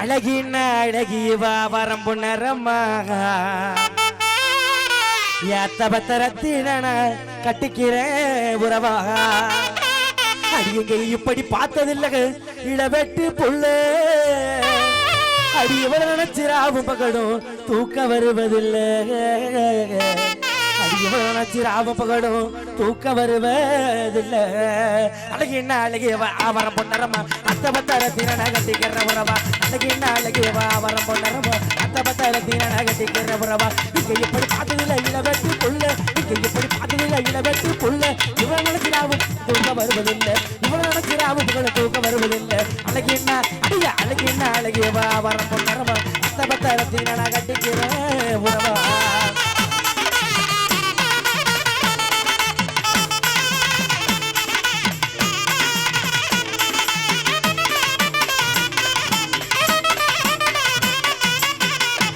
அழகின அழகிவா வரம் பொன்னரம்மா ஏத்த பத்திரத்தின கட்டிக்கிறேன் உறவா அடியங்க இப்படி பார்த்ததில்ல இளவெட்டு புள்ள அடி எவ்வளவு நினைச்சிராவும் பகடும் தூக்க வருவதில்லை அடி எவ்வளவு நினைச்சிராவும் பகடும் தூக்க வருவதில்லை அழகின அழகிவா வரம் பொன்னரம்மா அத்த பத்திரத்தின கட்டிக்கிற உறவா அழகின அழகிவா வரம் பொன்னரம்மா அத்த பத்திரத்தின கட்டிக்கிற உறவா இங்க எப்படி பார்த்ததில்லை இளவெட்டு புள்ள இங்க எப்படி பார்த்ததில்லை இளவெட்டு புள்ள இவ்வளவு நினைச்சிராவும் தூக்க வருவதில்லை இவ்வளவு நினைச்சிராவும் பகடும் தூக்க வருவதில்லை அழகின அடிய அழகின அழகிவா வரம் பொன்னரம்மா அத்த பத்திரத்தின கட்டிக்கிற உறவா